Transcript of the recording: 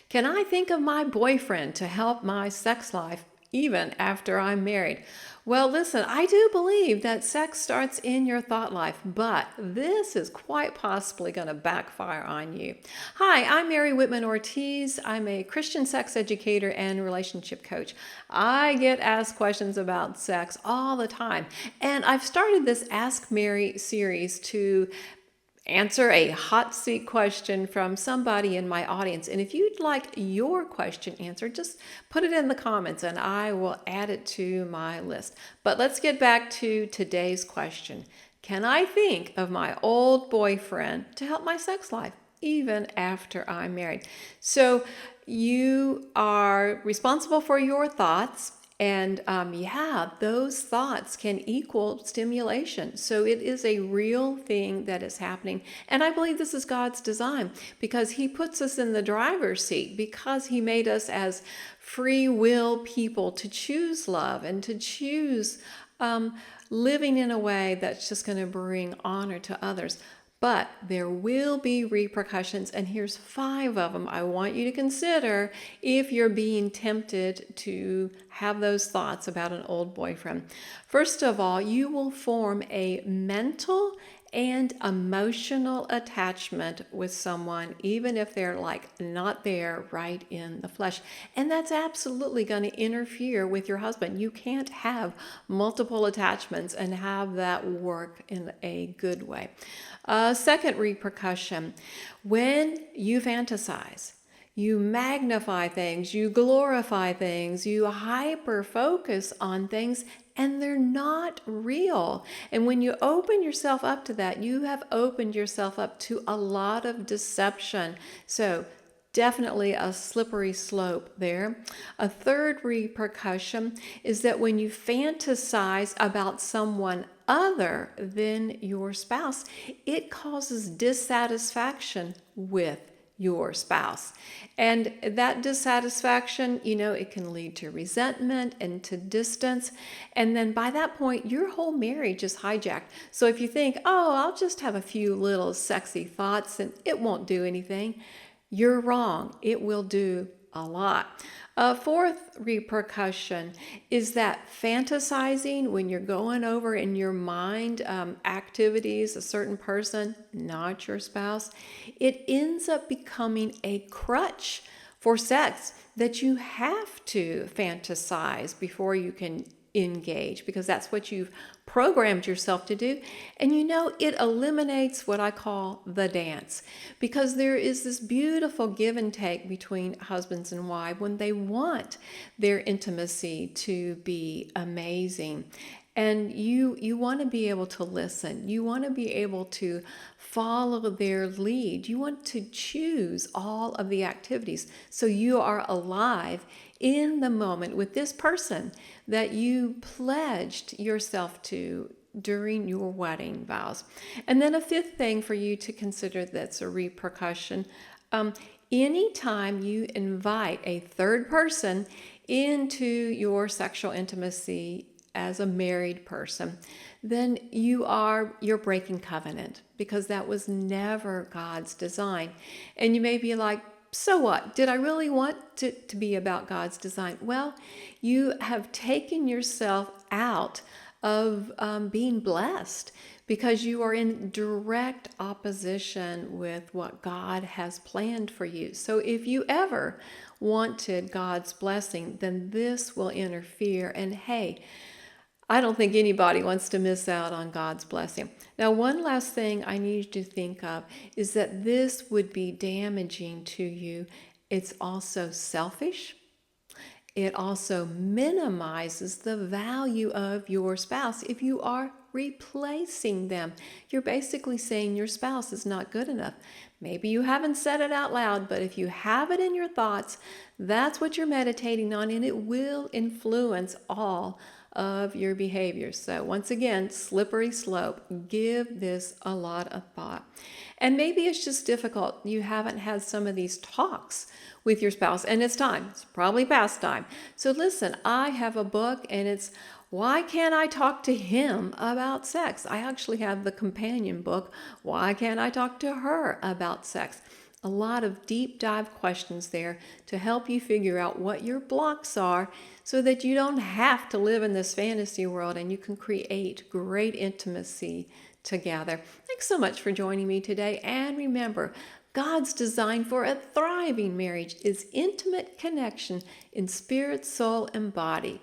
Can I think of my boyfriend to help my sex life even after I'm married? Well, listen, I do believe that sex starts in your thought life, but this is quite possibly going to backfire on you. Hi, I'm Mary Whitman Ortiz. I'm a Christian sex educator and relationship coach. I get asked questions about sex all the time, and I've started this Ask Mary series to answer a hot seat question from somebody in my audience. And if you'd like your question answered, just put it in the comments and I will add it to my list. But let's get back to today's question. Can I think of my old boyfriend to help my sex life even after I'm married? So you are responsible for your thoughts. And those thoughts can equal stimulation. So it is a real thing that is happening. And I believe this is God's design because He puts us in the driver's seat because He made us as free will people to choose love and to choose living in a way that's just going to bring honor to others. But there will be repercussions, and here's 5 of them I want you to consider if you're being tempted to have those thoughts about an old boyfriend. First of all, you will form a mental and emotional attachment with someone, even if they're like not there right in the flesh. And that's absolutely going to interfere with your husband. You can't have multiple attachments and have that work in a good way. Second repercussion, when you fantasize, you magnify things, you glorify things, you hyper focus on things, and they're not real. And when you open yourself up to that, you have opened yourself up to a lot of deception. So definitely a slippery slope there. A third repercussion is that when you fantasize about someone other than your spouse, it causes dissatisfaction with your spouse. And that dissatisfaction, it can lead to resentment and to distance. And then by that point, your whole marriage is hijacked. So if you think, oh, I'll just have a few little sexy thoughts and it won't do anything, you're wrong. It will do a lot. A fourth repercussion is that fantasizing when you're going over in your mind activities, a certain person, not your spouse, it ends up becoming a crutch for sex that you have to fantasize before you can engage because that's what you've programmed yourself to do. And it eliminates what I call the dance because there is this beautiful give and take between husbands and wives when they want their intimacy to be amazing. And you want to be able to listen. You want to be able to follow their lead. You want to choose all of the activities so you are alive in the moment with this person that you pledged yourself to during your wedding vows. And then a fifth thing for you to consider that's a repercussion. Anytime you invite a third person into your sexual intimacy as a married person, then you're breaking covenant because that was never God's design. And you may be like, so what? Did I really want it to be about God's design? Well, you have taken yourself out of being blessed because you are in direct opposition with what God has planned for you. So if you ever wanted God's blessing, then this will interfere. And hey, I don't think anybody wants to miss out on God's blessing. Now, one last thing I need you to think of is that this would be damaging to you. It's also selfish. It also minimizes the value of your spouse if you are replacing them. You're basically saying your spouse is not good enough. Maybe you haven't said it out loud, but if you have it in your thoughts, that's what you're meditating on, and it will influence all of your behavior. So once again, slippery slope. Give this a lot of thought. And maybe it's just difficult. You haven't had some of these talks with your spouse, and it's time. It's probably past time. So listen, I have a book, and it's Why Can't I Talk to Him About Sex? I actually have the companion book, Why Can't I Talk to Her About Sex? A lot of deep dive questions there to help you figure out what your blocks are so that you don't have to live in this fantasy world and you can create great intimacy together. Thanks so much for joining me today. And remember, God's design for a thriving marriage is intimate connection in spirit, soul, and body.